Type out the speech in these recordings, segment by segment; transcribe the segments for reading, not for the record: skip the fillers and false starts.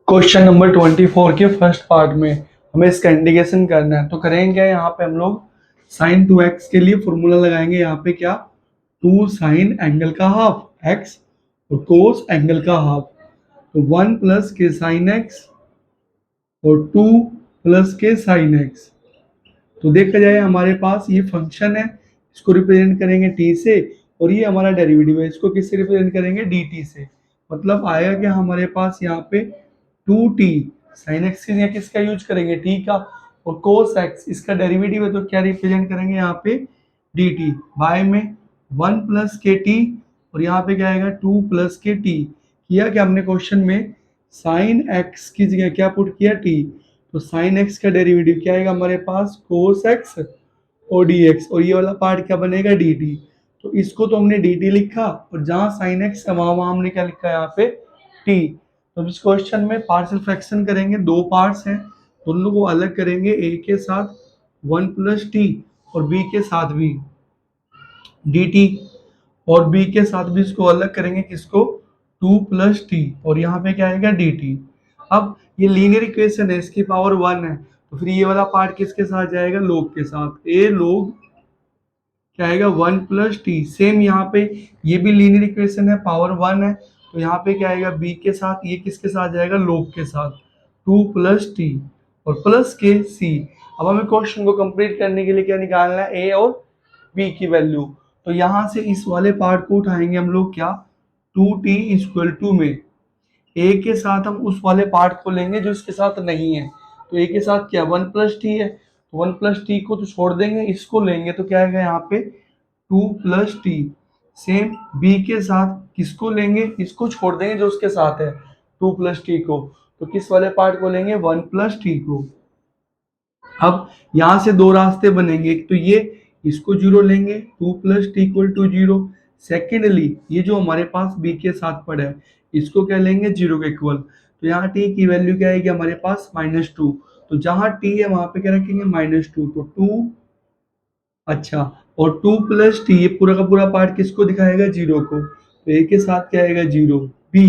Question number 24 के first part में हमें इसका इंटीग्रेशन करना है। तो करेंगे क्या, यहाँ पे हम लोग साइन 2x के लिए फॉर्मूला लगाएंगे। यहाँ पे क्या, 2 साइन एंगल का हाफ x और कोस एंगल का हाफ, तो 1 प्लस के साइन x और 2 प्लस के साइन x। तो देखा जाए हमारे पास ये फंक्शन है, इसको रिप्रेजेंट करेंगे t से, और ये हमारा डेरिवेटिव है, इसको किससे रिप्रेजेंट करेंगे, dt से। मतलब आएगा क्या हमारे पास यहाँ पे 2t साइन x की जगह किसका यूज करेंगे, t का, और cos x इसका डेरिवेटिव है तो क्या रिप्रेजेंट करेंगे यहाँ पे dt बाय में 1 प्लस के टी, और यहाँ पे क्या आएगा 2 प्लस के टी। किया क्या हमने क्वेश्चन में, साइन x की जगह क्या पुट किया t, तो साइन x का डेरिवेटिव क्या आएगा हमारे पास cos x और dx, और ये वाला पार्ट क्या बनेगा dt। तो इसको तो हमने dt लिखा, और जहां साइन x है वहां हमने क्या लिखा है यहाँ पे t। तो इस क्वेश्चन में पार्शियल फ्रैक्शन करेंगे, दो पार्ट्स हैं, दोनों को अलग करेंगे, a के साथ 1 प्लस टी और b के साथ भी dt, और b के साथ भी इसको अलग करेंगे, किसको, 2 प्लस टी, और यहाँ पे क्या आएगा dt। अब ये लीनियर इक्वेशन है, इसकी पावर 1 है, तो फिर ये वाला पार्ट किसके साथ जाएगा, log के साथ, a log क्या आएगा 1 प्लस टी। सेम यहाँ पे ये भी लीनियर इक्वेशन है, पावर 1 है, तो यहाँ पे क्या आएगा b के साथ, ये किसके साथ जाएगा, log के साथ, 2 प्लस टी और प्लस के c। अब हमें क्वेश्चन को कंप्लीट करने के लिए क्या निकालना है, a और b की वैल्यू। तो यहाँ से इस वाले पार्ट को उठाएंगे हम लोग क्या, 2t इक्वल टू में a के साथ हम उस वाले पार्ट को लेंगे जो इसके साथ नहीं है। तो a के साथ क्या 1 प्लस टी है, तो 1 प्लस टी को तो छोड़ देंगे, इसको लेंगे तो क्या आएगा यहाँ पे 2 प्लस टी। सेम b के साथ किसको लेंगे, इसको छोड़ देंगे जो उसके साथ है 2 प्लस टी को, तो किस वाले पार्ट को लेंगे 1 प्लस टी को। अब यहां से दो रास्ते बनेंगे, एक तो ये, इसको जीरो लेंगे, 2 plus T equal to zero. Secondly ये जो हमारे पास b के साथ पड़ा है, इसको क्या लेंगे, जीरो के इक्वल, तो यहाँ t की वैल्यू क्या आएगी हमारे पास -2, तो जहां t है वहां पे क्या रखेंगे -2, तो 2, अच्छा, और 2 प्लस टी, ये पूरा का पूरा पार्ट किसको दिखाएगा, जीरो को, तो a के साथ क्या आएगा जीरो, b,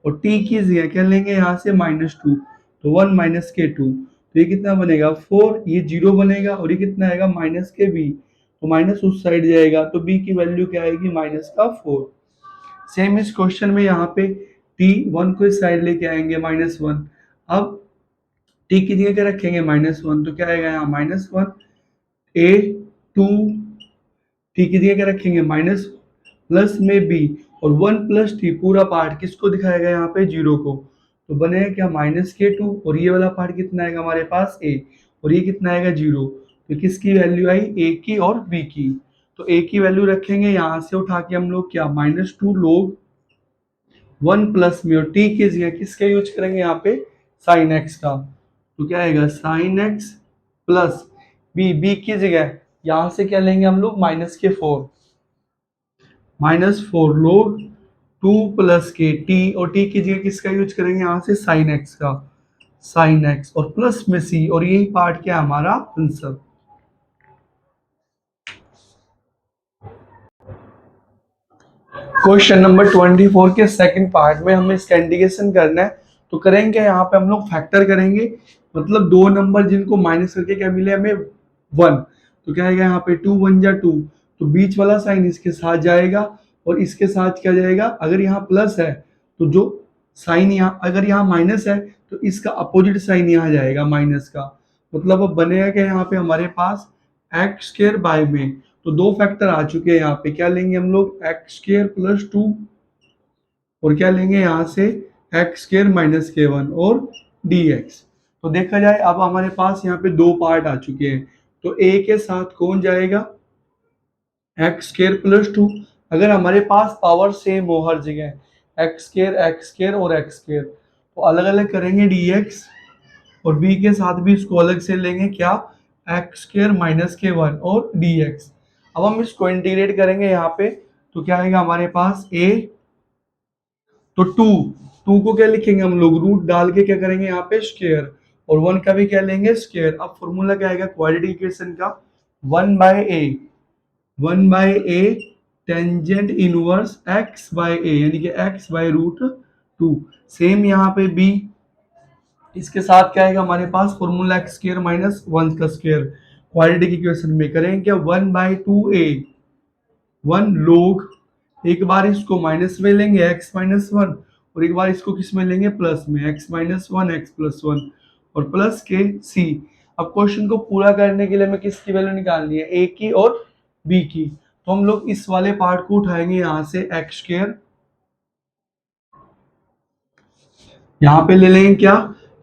और t की जगह क्या लेंगे यहाँ से -2, तो 1 माइनस के 2, तो ये कितना बनेगा 4, ये जीरो बनेगा, और ये कितना आएगा माइनस के b, तो माइनस उस साइड जाएगा, तो b की वैल्यू क्या आएगी -4। सेम इस क्वेश्चन में यहाँ पे t 1 को इस साइड लेके आएंगे -1, अब t की जगह क्या रखेंगे -1, तो क्या आएगा यहाँ -1, a 2 टी की जगह क्या रखेंगे माइनस, प्लस में बी, और 1 प्लस टी पूरा पार्ट किसको दिखाएगा यहाँ पे जीरो को, तो बनेगा क्या -2, और ये वाला पार्ट कितना आएगा हमारे पास a, और ये कितना आएगा जीरो, तो किसकी वैल्यू आई a की और b की। तो a की वैल्यू रखेंगे, यहाँ से उठा के हम लोग क्या -2 लोग 1 प्लस में, और t की जगह किसका यूज करेंगे यहाँ पे साइन x का, तो क्या आएगा साइन x प्लस b की जगह यहाँ से क्या लेंगे हम लोग -4 लोग 2 प्लस के टी, और टी की जगह किसका यूज करेंगे यहाँ से साइन एक्स का, साइन एक्स, और प्लस में सी, और यही पार्ट क्या है हमारा आंसर। क्वेश्चन नंबर 24 के सेकंड पार्ट में हमें इसका इंटीग्रेशन करना है। तो करेंगे यहाँ पे हम लोग फैक्टर करेंगे, मतलब दो नंबर जिनको माइनस करके क्या मिले हमें 1, तो क्या आएगा यहाँ पे 2 1 जा 2, तो बीच वाला साइन इसके साथ जाएगा, और इसके साथ क्या जाएगा, अगर यहाँ प्लस है तो जो साइन यहाँ, अगर यहाँ माइनस है तो इसका अपोजिट साइन यहाँ जाएगा माइनस का। मतलब अब बनेगा क्या यहाँ पे हमारे पास एक्स स्क्र बाय में, तो दो फैक्टर आ चुके हैं यहाँ पे, क्या लेंगे हम लोग एक्स स्क्र प्लस 2, और क्या लेंगे यहाँ से एक्स स्क्र माइनस के 1 और dx। तो देखा जाए अब हमारे पास यहाँ पे दो पार्ट आ चुके हैं, तो a के साथ कौन जाएगा एक्स स्केयर प्लस 2। अगर हमारे पास पावर सेम हो हर जगह एक्स स्केयर और एक्स स्केयर, तो अलग अलग करेंगे डी एक्स, और बी के साथ भी इसको अलग से लेंगे क्या, एक्स स्केयर माइनस के वन और डी एक्स। अब हम इसको इंटीग्रेट करेंगे यहाँ पे, तो क्या आएगा हमारे पास ए, तो टू, टू को क्या लिखेंगे हम लोग, रूट डाल के क्या करेंगे यहाँ पे स्क्वायर, और वन का भी क्या लेंगे स्क्वायर। अब फॉर्मूला क्या आएगा क्वाड्रेटिक इक्वेशन का, one by A, one by A tangent inverse X by A, यानी कि X by root two. Same यहाँ पे बी, इसके साथ क्या आएगा हमारे पास formula X square minus one का स्क्वायर, क्वाड्रेटिक इक्वेशन में करेंगे क्या, one by two A, one लोग, एक बार इसको माइनस में लेंगे एक्स माइनस वन, और एक बार इसको किस में लेंगे प्लस में, x minus one x plus one, और प्लस के सी। अब क्वेश्चन को पूरा करने के लिए हमें किसकी वैल्यू निकालनी है, ए की और बी की। तो हम लोग इस वाले पार्ट को उठाएंगे यहाँ से एक्स स्क्वायर, यहाँ पे ले लेंगे क्या,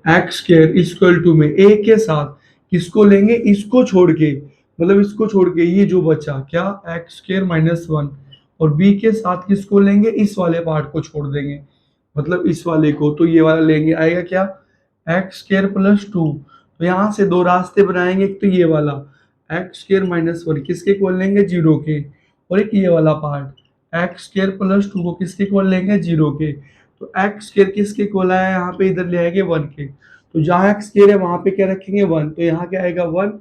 एक्स स्क्वायर इक्वल टू में ए के साथ किसको लेंगे, इसको छोड़ के, मतलब इसको छोड़ के ये जो बचा क्या, एक्स स्क्वायर माइनस वन, और बी के साथ किसको लेंगे, इस वाले पार्ट को छोड़ देंगे, मतलब इस वाले को, तो ये वाला लेंगे, आएगा क्या एक्स स्क्वायर प्लस टू। तो यहाँ से दो रास्ते बनाएंगे, एक तो ये वाला एक्स स्क्वायर माइनस वन किसके इक्वल लेंगे, जीरो के, और एक ये वाला part x square plus two को किसके इक्वल लेंगे, जीरो के। तो एक्स स्क्वायर किसके इक्वल आया, यहाँ पे इधर ले आएंगे वन के, तो जहाँ एक्स स्क्वायर है वहां पे क्या रखेंगे वन, तो यहाँ क्या आएगा वन,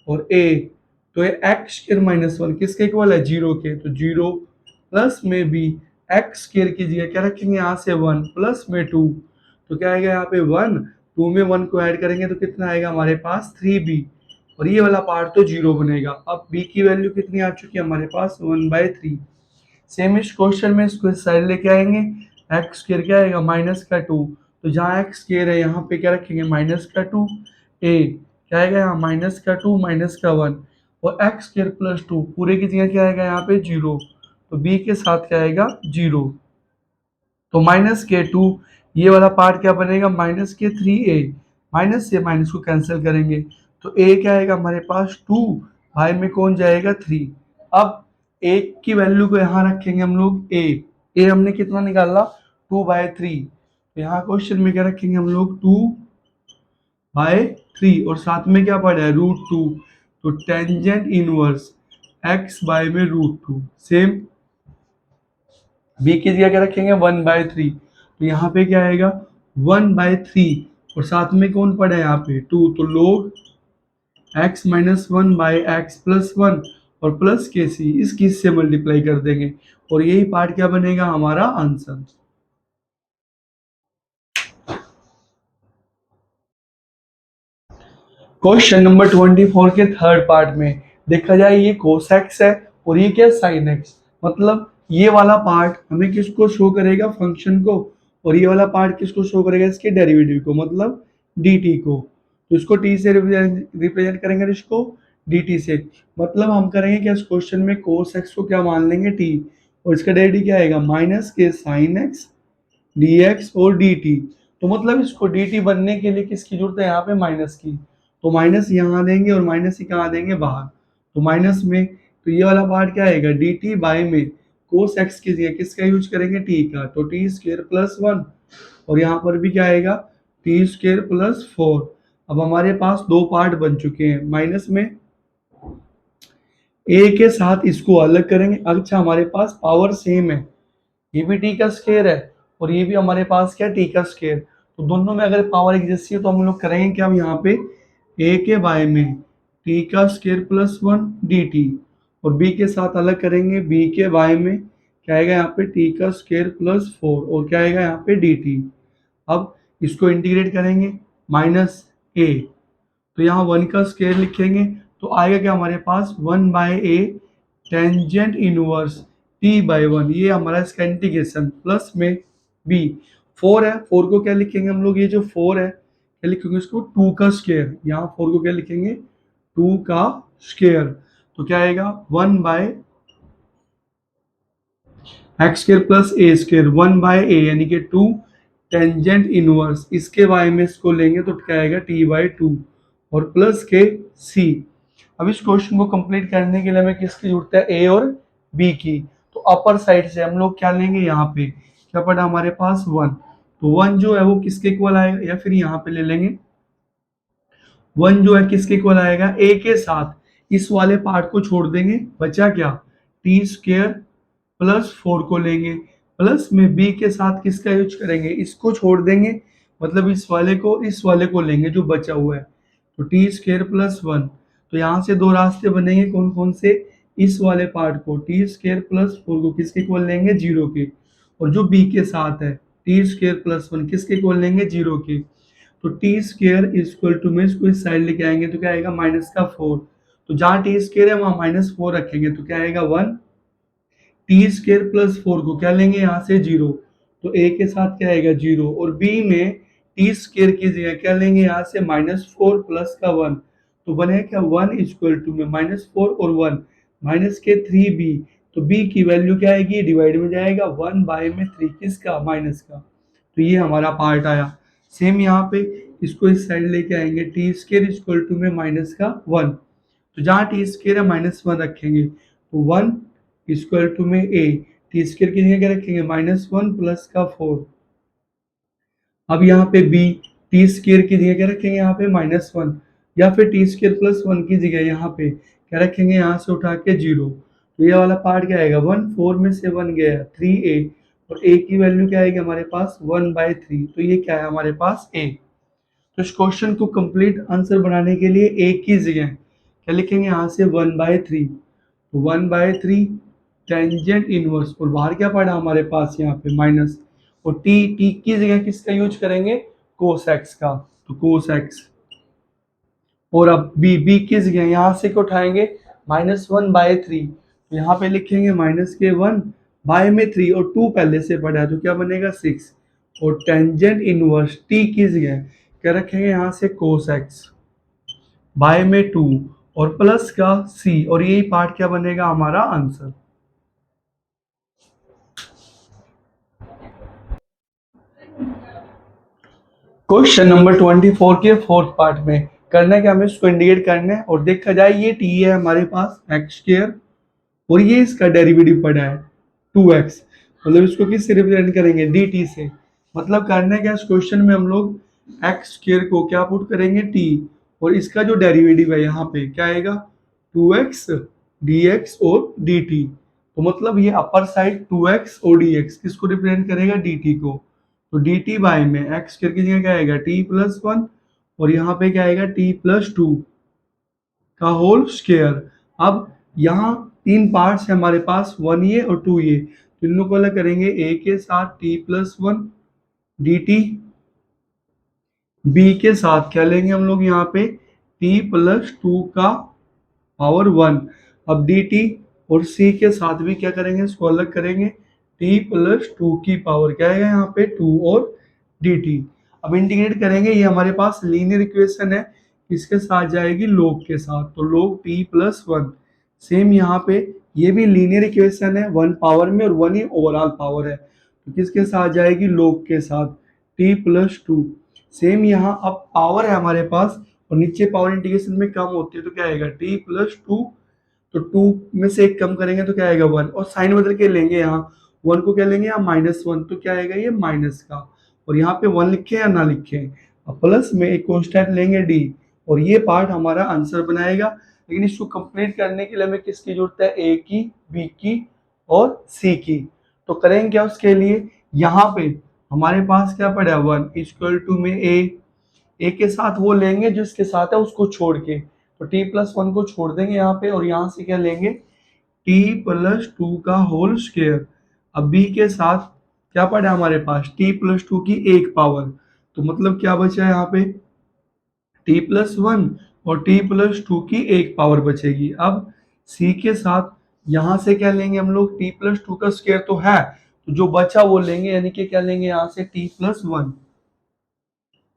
और ए, तो ये एक्स स्क्वायर माइनस वन किसके इक्वल है, जीरो के, तो जीरो प्लस में बी, एक्स स्क्वायर की जगह क्या रखेंगे यहाँ से वन, प्लस में टू, तो क्या आएगा यहाँ पे वन, टू में वन को ऐड करेंगे तो कितना आएगा हमारे पास थ्री बी, और ये वाला पार्ट तो जीरो बनेगा। अब बी की वैल्यू कितनी आ चुकी है हमारे पास, वन बाय थ्री। सेम इस क्वेश्चन में इसको इस साइड लेके आएंगे, एक्स स्क्वायर क्या आएगा माइनस का टू, तो जहाँ एक्स स्क्वायर है यहाँ पे क्या रखेंगे माइनस का टू, ए क्या आएगा यहाँ माइनस का टू माइनस का वन, और एक्स स्क्वायर प्लस टू पूरे की जगह क्या आएगा यहाँ पे जीरो, तो बी के साथ क्या आएगा जीरो, तो माइनस के टू, ये वाला पार्ट क्या बनेगा माइनस के थ्री ए, माइनस से माइनस को कैंसिल करेंगे, तो ए क्या आएगा हमारे पास टू, भाई में कौन जाएगा थ्री। अब ए की वैल्यू को यहाँ रखेंगे हम लोग ए हमने कितना निकाला टू बाय थ्री, तो यहाँ क्वेश्चन में क्या रखेंगे हम लोग टू बाय थ्री, और साथ में क्या पड़ा है रूट टू, तो टेंजेंट इनवर्स एक्स बाय में रूट टू। सेम बी की जगह क्या रखेंगे वन बाय थ्री, तो यहाँ पे क्या आएगा वन बाय थ्री, और साथ में कौन पड़ा है यहाँ पे टू, तो लोग x minus one by x plus one, और प्लस के सी इसकी इससे मल्टीप्लाई कर देंगे, और यही पार्ट क्या बनेगा हमारा आंसर। क्वेश्चन नंबर 24 के थर्ड पार्ट में देखा जाए ये कोस एक्स है और ये क्या साइन एक्स, मतलब ये वाला पार्ट हमें किसको शो करेगा फंक्शन को, और ये वाला पार्ट किसको शो करेगा इसके डेरिवेटिव को, मतलब dt को। तो इसको t से रिप्रेजेंट करेंगे, इसको dt से, मतलब हम करेंगे क्या इस क्वेश्चन में कोस एक्स को क्या मान लेंगे t, और इसका डेरिवेटिव क्या आएगा माइनस के साइन एक्स dx और dt। तो मतलब इसको dt बनने के लिए किसकी जरूरत है यहाँ पे माइनस की, तो माइनस यहाँ देंगे और माइनस ही कहाँ देंगे बाहर, तो माइनस में, तो ये वाला पार्ट क्या आएगा डी टी बाय में कोस एक्स की जगह किसका यूज करेंगे टी का, तो टी स्क्र प्लस वन, और यहाँ पर भी क्या आएगा टी स्क्र प्लस फोर। अब हमारे पास दो पार्ट बन चुके हैं, माइनस में ए के साथ इसको अलग करेंगे, अच्छा हमारे पास पावर सेम है, ये भी टी का स्क्वायर है और ये भी हमारे पास क्या टी का स्क्वायर, तो दोनों में अगर पावर एक जैसी है तो हम लोग करेंगे क्या, हम यहाँ पे ए के बाय में टी का square plus one D T, और बी के साथ अलग करेंगे बी के बाय में क्या आएगा यहाँ पे टी का स्क्वायर प्लस फोर, और क्या आएगा यहाँ पे डी टी। अब इसको इंटीग्रेट करेंगे माइनस ए, तो यहाँ वन का स्क्वायर लिखेंगे तो आएगा क्या हमारे पास one by A tangent inverse T by one, ये हमारा इसका इंटीग्रेशन, प्लस में बी फोर है, फोर को क्या लिखेंगे हम लोग, ये जो फोर है क्या लिखेंगे इसको टू का स्क्वायर, यहाँ फोर को क्या लिखेंगे टू का स्क्वायर, तो क्या आएगा one by X square plus A square one by A, यानी कि टू टेंजेंट इनवर्स इसके बाय में इसको लेंगे तो क्या आएगा टी बाय टू, और प्लस के सी। अब इस क्वेश्चन को कंप्लीट करने के लिए हमें किसकी जरूरत है, ए और बी की। तो अपर साइड से हम लोग क्या लेंगे, यहाँ पे क्या पड़ा हमारे पास 1, तो 1 जो है वो किसके इक्वल आएगा, या फिर यहाँ पे ले लेंगे 1 जो है किसके इक्वल आएगा, ए के साथ इस वाले पार्ट को छोड़ देंगे, बचा क्या, टी स्क्वायर प्लस 4 को लेंगे, प्लस में बी के साथ किसका यूज करेंगे, इसको छोड़ देंगे, मतलब इस वाले को लेंगे जो बचा हुआ है, तो टी स्क्वायर प्लस 1। तो यहाँ से दो रास्ते बनेंगे, कौन कौन से, इस वाले पार्ट को टी स्क्वायर प्लस 4 को किसके इक्वल लेंगे, 0 के, और जो बी के साथ है टी स्क्वायर प्लस 1 किसके इक्वल लेंगे, 0 के। तो टी स्क्वायर इक्वल टू में इसको इस साइड लेके आएंगे तो क्या आएगा, माइनस का 4, तो जहां टी स्क्वायर है वहां -4 रखेंगे तो क्या आएगा 1, टी स्क्वायर प्लस 4 को क्या लेंगे यहाँ से 0, तो ए के साथ क्या आएगा 0, और बी में टी स्क्वायर की जगह क्या लेंगे यहाँ से -4 प्लस का 1, तो बने क्या 1 इक्वल टू में -4 और 1 माइनस के 3b, तो b की वैल्यू क्या आएगी, डिवाइड में जाएगा 1 बाय में 3 किसका, माइनस का। तो ये हमारा पार्ट आया। सेम यहाँ पे इसको इस साइड लेके आएंगे, टी स्क्वायर इक्वल टू में माइनस का 1, तो जहाँ टी स्क्वायर है -1 रखेंगे, तो 1 इक्वल टू में ए, टी स्क्वायर की जगह क्या रखेंगे, -1 प्लस का 4। अब यहाँ पे बी, टी स्क्वायर की जगह क्या रखेंगे, यहाँ पे -1, या फिर टी स्क्वायर प्लस 1 की जगह यहाँ पे क्या रखेंगे, यहाँ से उठा के 0, तो ये वाला पार्ट क्या आएगा 1, 4 में से 1 गया 3a, और a की वैल्यू क्या आएगी हमारे पास 1/3, तो ये क्या है हमारे पास a। तो इस क्वेश्चन को कंप्लीट आंसर बनाने के लिए a की जगह क्या लिखेंगे, यहाँ से 1/3, तो 1/3 टेंजेंट इनवर्स, और बाहर क्या पड़ा हमारे पास यहाँ पे माइनस, और टी की जगह किसका यूज करेंगे, कोस एक्स का, तो कोस एक्स। और अब बी की जगह यहाँ से क्या उठाएंगे, -1/3, तो यहाँ पे लिखेंगे माइनस के 1 बाय में 3, और 2 पहले से पड़ा है तो क्या बनेगा 6, और टेंजेंट इनवर्स टी की जगह क्या रखेंगे, यहाँ से कोस एक्स बाय में 2 और प्लस का सी, और यही पार्ट क्या बनेगा हमारा आंसर। क्वेश्चन नंबर 24 के फोर्थ पार्ट में करना है कि हमें इसको इंडिकेट करना है, और देखा जाए ये टी है हमारे पास एक्स स्क्वायर, और ये इसका डेरिवेटिव पड़ा है 2x, मतलब इसको किससे रिप्रेजेंट करेंगे, dt से। मतलब करना है क्या, इस क्वेश्चन में हम लोग एक्स स्क्वायर को क्या पुट करेंगे t, और इसका जो डेरिवेटिव है यहाँ पे क्या आएगा 2x dx और dt, तो मतलब ये अपर साइड 2x और dx किसको रिप्रेजेंट करेगा, dt को, तो dt बाय में एक्स स्क्वायर की जगह क्या आएगा t+1, और यहाँ पे क्या आएगा t+2 का होल स्क्वायर। अब यहाँ तीन पार्ट्स है हमारे पास, 1 ये और 2 ये, तो इन लोगों को अलग करेंगे, a के साथ t+1 dt, b के साथ क्या लेंगे हम लोग यहाँ पे t+2 का पावर 1, अब dt, और c के साथ भी क्या करेंगे, इसको अलग करेंगे, t+2 की पावर क्या है यहाँ पे 2 और dt। अब इंटीग्रेट करेंगे, ये हमारे पास लीनियर इक्वेशन है, इसके साथ जाएगी log के साथ, तो log t+1। सेम यहाँ पे ये भी लीनियर इक्वेशन है, 1 पावर में और 1 ही ओवरऑल पावर है, तो किसके साथ जाएगी, log के साथ t+2। सेम यहाँ अब पावर है हमारे पास, और नीचे पावर इंटीग्रेशन में कम होती है तो क्या आएगा t+2, तो 2 में से एक कम करेंगे तो क्या आएगा 1, और साइन बदल के लेंगे, यहाँ 1 को क्या लेंगे यहाँ -1, तो क्या आएगा ये माइनस का, और यहाँ पे 1 लिखे या ना लिखे, अब प्लस में एक कांस्टेंट लेंगे d, और ये पार्ट हमारा आंसर बनाएगा। लेकिन इसको कंप्लीट करने के लिए हमें किसकी जरूरत है, a की, b की और c की। तो करेंगे क्या उसके लिए, यहाँ पे हमारे पास क्या पड़ा है 1 इक्वल टू में a के साथ वो लेंगे जिसके साथ है उसको छोड़ के, तो t+1 को छोड़ देंगे यहाँ पे, और यहाँ से क्या लेंगे t+2 का होल स्क्वायर। अब b के साथ क्या पड़ा है हमारे पास t+2 की एक पावर, तो मतलब क्या बचा है यहाँ पे t+1 और t+2 की एक पावर बचेगी। अब c के साथ यहाँ से क्या लेंगे हम लोग, t+2 का स्क्वायर तो है, तो जो बचा वो लेंगे, यानी कि क्या लेंगे यहाँ से t+1।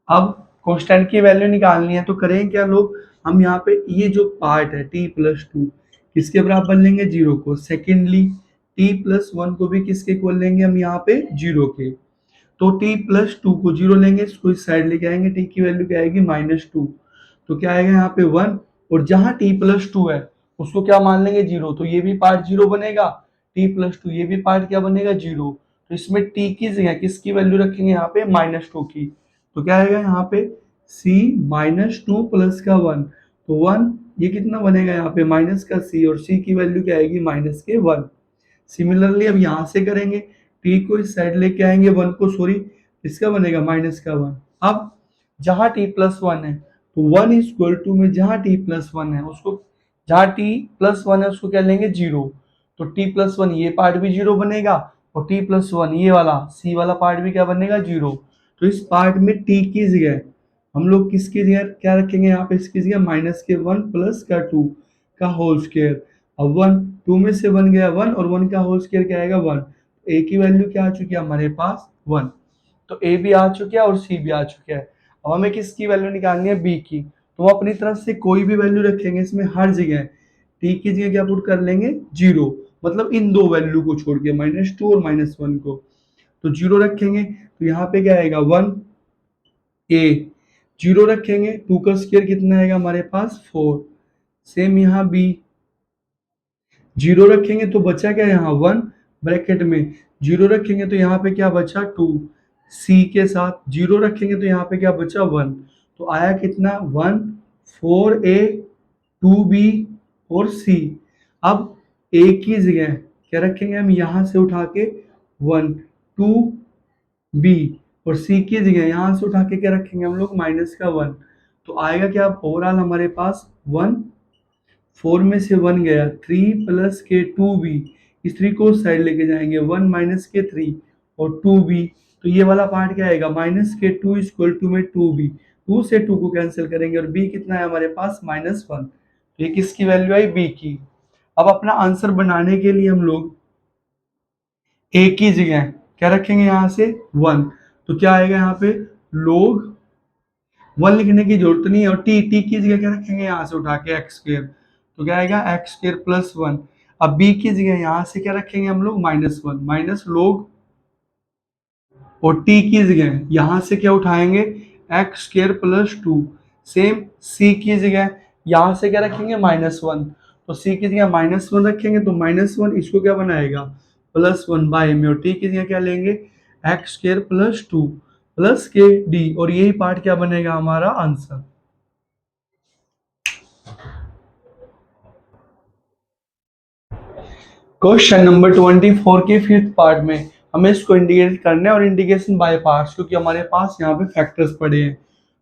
अब कांस्टेंट की वैल्यू निकालनी है, तो करें क्या लोग, हम यहाँ पे ये जो पार्ट है t+2 किसके बराबर लेंगे, 0 को। सेकेंडली t+1 को भी किसके इक्वल लेंगे हम यहाँ पे 0 के, तो t+2 को 0 लेंगे, इसको इस साइड लेके आएंगे, t की वैल्यू क्या आएगी -2, तो क्या आएगा यहाँ पे 1, और जहां t+2 है उसको क्या मान लेंगे जीरो, तो ये भी पार्ट जीरो बनेगा, t+2 ये भी पार्ट क्या बनेगा जीरो। तो इसमें t की जगह किसकी वैल्यू रखेंगे यहाँ पे -2 की, तो क्या आएगा यहाँ पे c -2 प्लस का 1, तो 1 ये कितना बनेगा यहाँ पे माइनस का c, और c की वैल्यू क्या आएगी -1। सिमिलरली अब यहाँ से करेंगे, t को इस साइड लेके आएंगे 1 को, सॉरी इसका बनेगा -1। अब जहां t+1 है तो 1 इज इक्वल टू में जहां t+1 है उसको, जहां t+1 है उसको क्या लेंगे जीरो, तो t+1 ये पार्ट भी जीरो बनेगा और t+1 ये वाला c वाला पार्ट भी क्या बनेगा जीरो। तो इस पार्ट में t की जगह हम लोग किसकी जगह क्या रखेंगे, यहाँ पे इसकी जगह -1 प्लस का 2 का होल स्क्वायर। अब 1 2 में से 1 गया 1 और 1 का होल स्क्वायर क्या आएगा 1, a की वैल्यू क्या आ चुकी है हमारे पास 1, तो a भी आ चुका है और c भी आ चुका है। अब हमें किसकी वैल्यू निकालनी है b की, तो हम अपनी तरफ से कोई भी वैल्यू रखेंगे इसमें हर जगह t की जगह क्या पुट कर लेंगे जीरो, मतलब इन दो वैल्यू को छोड़ के -2 और -1 को, तो जीरो रखेंगे तो यहाँ पे क्या आएगा 1 a, जीरो रखेंगे 2 का स्क्वायर कितना आएगा हमारे पास 4, सेम यहाँ b, जीरो रखेंगे तो बचा क्या यहाँ 1 ब्रैकेट में, जीरो रखेंगे तो यहाँ पे क्या बचा 2, c के साथ जीरो रखेंगे तो यहाँ पे क्या बचा 1, तो आया कितना 1 4a 2b और c। अब a की जगह क्या रखेंगे हम यहाँ से उठा के 1 2b, और c की जगह यहाँ से उठा के क्या रखेंगे हम लोग -1, तो आएगा क्या ओवरऑल हमारे पास 1 4 में से 1 गया 3 प्लस के 2b, इस 3 को साइड लेके जाएंगे 1 माइनस के 3 और 2b, तो ये वाला पार्ट क्या आएगा -2 इक्वल टू में 2b, 2 से 2 को कैंसिल करेंगे और b कितना है हमारे पास -1, तो ये किसकी वैल्यू आई b की। अब अपना आंसर बनाने के लिए हम लोग a की जगह क्या रखेंगे यहाँ से 1, तो क्या आएगा यहाँ पे log 1 लिखने की जरूरत नहीं है, और टी की जगह क्या रखेंगे यहाँ से उठा के एक्स स्क्वायर, तो क्या आएगा एक्स स्क्वायर प्लस 1। अब b की जगह यहाँ से क्या रखेंगे हम लोग -1 माइनस लोग, और t की जगह यहाँ से क्या उठाएंगे x square plus 2, same c की जगह यहाँ से क्या रखेंगे -1, तो c की जगह -1 रखेंगे तो -1 इसको क्या बनाएगा +1 बाय में, और t की जगह क्या लेंगे एक्स स्क्वायर प्लस 2 प्लस के डी, और यही पार्ट क्या बनेगा हमारा आंसर। क्वेश्चन नंबर 24 के फिफ्थ पार्ट में हमें इसको इंटीग्रेट करना है, और इंटीग्रेशन बाय पार्ट्स, क्योंकि हमारे पास यहाँ पे फैक्टर्स पड़े हैं,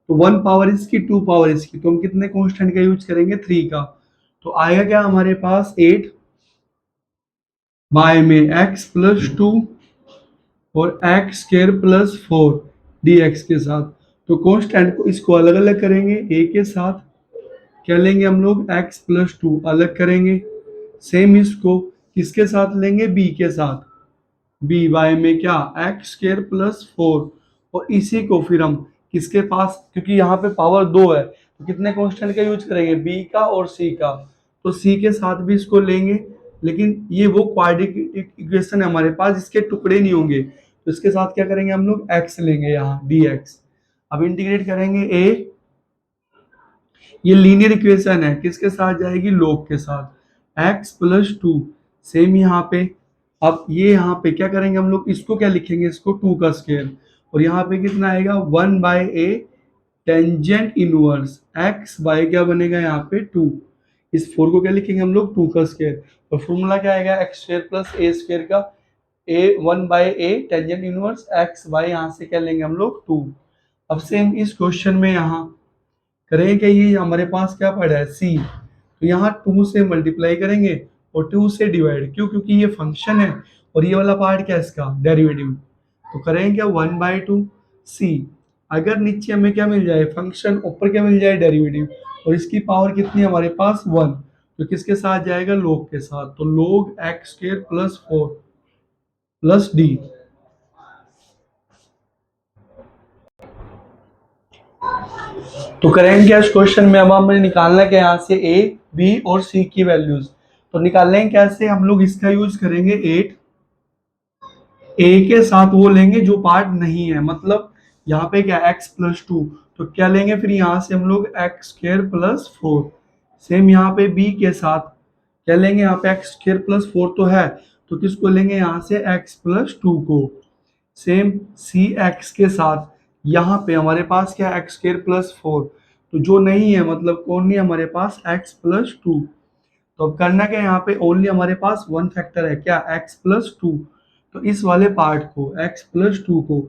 तो 1 पावर इसकी 2 पावर इसकी, तो हम कितने कांस्टेंट का यूज करेंगे 3 का, तो आएगा क्या हमारे पास 8 बाय में x प्लस 2 और एक्स स्क्वायर प्लस 4 dx के साथ, तो कांस्टेंट को इसको अलग अलग करेंगे a के साथ, क्या लेंगे हम लोग x प्लस 2 अलग करेंगे, सेम इसको किसके साथ लेंगे b के साथ, b बाय में क्या एक्स स्क्वायर प्लस 4, और इसी को फिर हम किसके पास, क्योंकि यहाँ पे पावर 2 है तो कितने कांस्टेंट का यूज करेंगे b का और c का, तो c के साथ भी इसको लेंगे, लेकिन ये वो क्वाड्रेटिक इक्वेशन है हमारे पास जिसके टुकड़े नहीं होंगे, तो इसके साथ क्या करेंगे हम लोग x लेंगे यहाँ dx। अब इंटीग्रेट करेंगे a, ये लीनियर इक्वेशन है किसके साथ जाएगी log के साथ, x प्लस 2, सेम यहाँ पे, अब ये यहाँ पे क्या करेंगे हम लोग इसको क्या लिखेंगे इसको 2 का स्क्वायर, और यहाँ पे कितना आएगा 1 by a tangent inverse x by क्या बनेगा यहाँ पे 2, इस 4 को क्या लिखेंगे हम लोग 2 का स्क्वायर, और फॉर्मूला क्या आएगा X square plus A square का a 1 by a tangent inverse x by यहाँ से क्या लेंगे हम लोग 2। अब सेम इस क्वेश्चन में यहाँ करेंगे कि ये हमारे पास क्या पड़ा है c, तो यहाँ 2 से मल्टीप्लाई करेंगे और 2 से डिवाइड, क्यों क्योंकि ये फंक्शन है और ये वाला पार्ट क्या है इसका डेरिवेटिव, तो करेंगे क्या 1/2 c, अगर नीचे हमें क्या मिल जाए फंक्शन, ऊपर क्या मिल जाए डेरिवेटिव, और इसकी पावर कितनी है हमारे पास 1, तो किसके साथ जाएगा log के साथ, तो log x square plus 4 plus D. तो करेंगे क्या इस क्वेश्चन में, अब हमें निकालना क्या यहाँ से a b और c की वैल्यूज, तो निकालेंगे कैसे, हम लोग इसका यूज करेंगे 8 a के साथ वो लेंगे जो पार्ट नहीं है, मतलब यहाँ पे क्या x प्लस 2, तो क्या लेंगे फिर यहाँ से हम लोग एक्स स्क्वायर प्लस 4, सेम यहाँ पे b के साथ क्या लेंगे, यहाँ पे एक्स स्क्र प्लस 4 तो है, तो किसको लेंगे यहाँ से x प्लस 2 को। सेम सी एक्स के साथ यहाँ पे हमारे पास क्या एक्स स्क्र प्लस 4, तो जो नहीं है मतलब कौन नहीं है हमारे पास x प्लस 2। तो अब करना क्या है, यहाँ पे ओनली हमारे पास वन फैक्टर है क्या, x प्लस 2। तो इस वाले पार्ट को x प्लस 2 को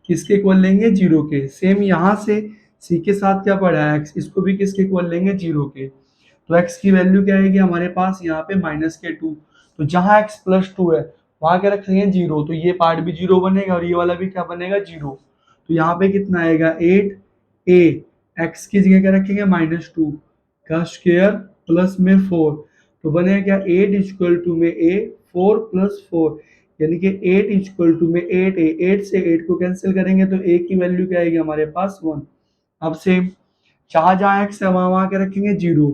किसके इक्वल लेंगे, जीरो के। सेम यहाँ से c के साथ क्या पड़ा है x, इसको भी किसके इक्वल लेंगे, जीरो के। तो x की वैल्यू क्या आएगी हमारे पास यहाँ पे -2। तो जहाँ x प्लस 2 है वहां क्या रखेंगे, जीरो। तो ये पार्ट भी जीरो बनेगा और ये वाला भी क्या बनेगा, जीरो। तो यहाँ पे कितना आएगा, 8a, x की जगह क्या रखेंगे, -2 का स्क्वायर प्लस में 4। तो बनेगा क्या, 8 इक्वल टू में a, 4 प्लस 4, यानी कि 8 इक्वल टू में 8a, 8 से 8 को कैंसिल करेंगे तो a की वैल्यू क्या आएगी हमारे पास, 1। अब सेम जहां जहां एक्स है वहां वहां के रखेंगे जीरो,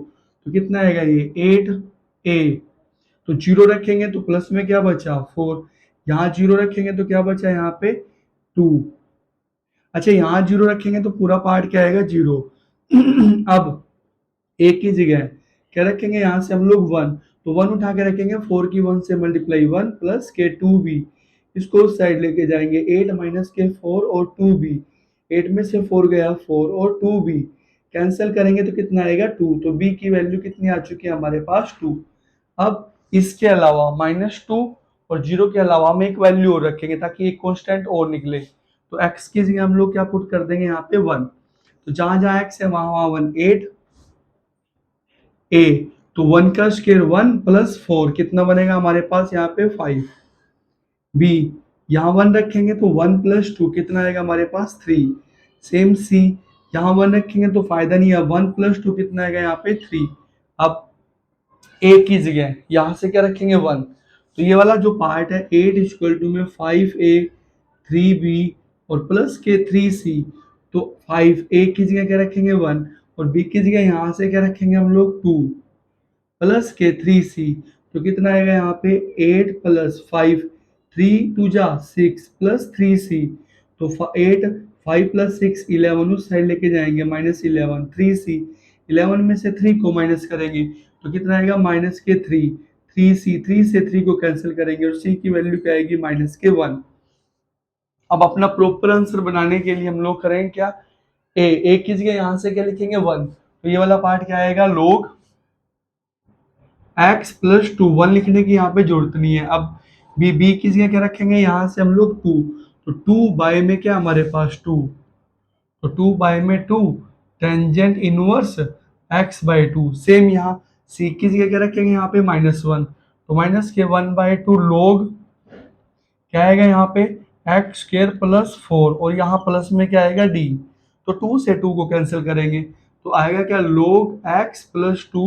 तो कितना आएगा ये 8a। तो जीरो रखेंगे तो प्लस में क्या बचा, 4। यहाँ जीरो रखेंगे तो क्या बचा यहाँ पे 2। अच्छा यहाँ जीरो रखेंगे तो पूरा पार्ट क्या आएगा, जीरो। अब एक की जगह क्या रखेंगे, यहाँ से हम लोग 1, तो 1 उठा के रखेंगे, 4 की 1 से मल्टीप्लाई 1 प्लस के 2b, इसको उस साइड लेके जाएंगे, 8 माइनस के 4 और 2b, 8 में से 4 गया 4 और 2b कैंसिल करेंगे तो कितना आएगा 2। तो b की वैल्यू कितनी आ चुकी है हमारे पास, 2। अब इसके अलावा -2 और जीरो के अलावा हम एक वैल्यू और रखेंगे ताकि एक कांस्टेंट और निकले। तो x की जगह हम लोग क्या पुट कर देंगे यहाँ पे 1। तो जहां जहां x है वहां वहां 1, 8 a, तो 1 का स्क्वायर 1 प्लस 4 कितना बनेगा हमारे पास यहाँ पे 5। b, यहाँ 1 रखेंगे तो 1 प्लस 2 कितना आएगा हमारे पास 3। सेम c, यहाँ 1 रखेंगे तो फायदा नहीं है, 1 प्लस 2 कितना आएगा यहाँ पे 3। अब a की जगह यहाँ से क्या रखेंगे 1, तो ये वाला जो पार्ट है 8 इक्वल टू में 5a, 3b और प्लस के 3c, तो 5a की जगह क्या रखेंगे 1 और b की जगह यहाँ से क्या रखेंगे हम लोग 2 प्लस के 3c, तो कितना आएगा यहाँ पे 8 प्लस 5, 3 टू जा 6 प्लस 3c, तो 8, 5 प्लस 6 11 उस साइड लेके जाएंगे -11, 3c, 11 में से 3 को माइनस करेंगे तो कितना आएगा माइनस के 3, 3c, 3 से 3 को कैंसिल करेंगे और c की वैल्यू क्या आएगी -1। अब अपना प्रॉपर आंसर बनाने के लिए हम लोग करेंगे क्या, a की जगह यहाँ से क्या लिखेंगे 1, तो ये वाला पार्ट क्या आएगा, log x प्लस 2, 1 लिखने की यहाँ पे जरूरत नहीं है। अब b की जगह क्या रखेंगे, यहाँ से हम लोग 2, तो 2 बाय में क्या हमारे पास 2, तो 2 बाय में 2 tangent inverse x by 2। Same यहाँ c की जगह क्या रखेंगे यहाँ पे -1, तो माइनस के 1/2 log क्या आएगा यहाँ पे एक्स स्क्र प्लस 4 और यहाँ प्लस में क्या आएगा d, तो 2 से 2 को कैंसिल करेंगे तो आएगा क्या log x प्लस 2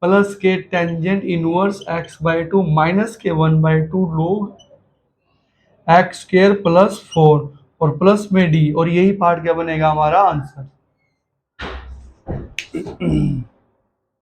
प्लस के टेंजेंट इनवर्स x/2 माइनस के 1/2 log x स्क्र प्लस 4 और प्लस में d, और यही पार्ट क्या बनेगा हमारा आंसर।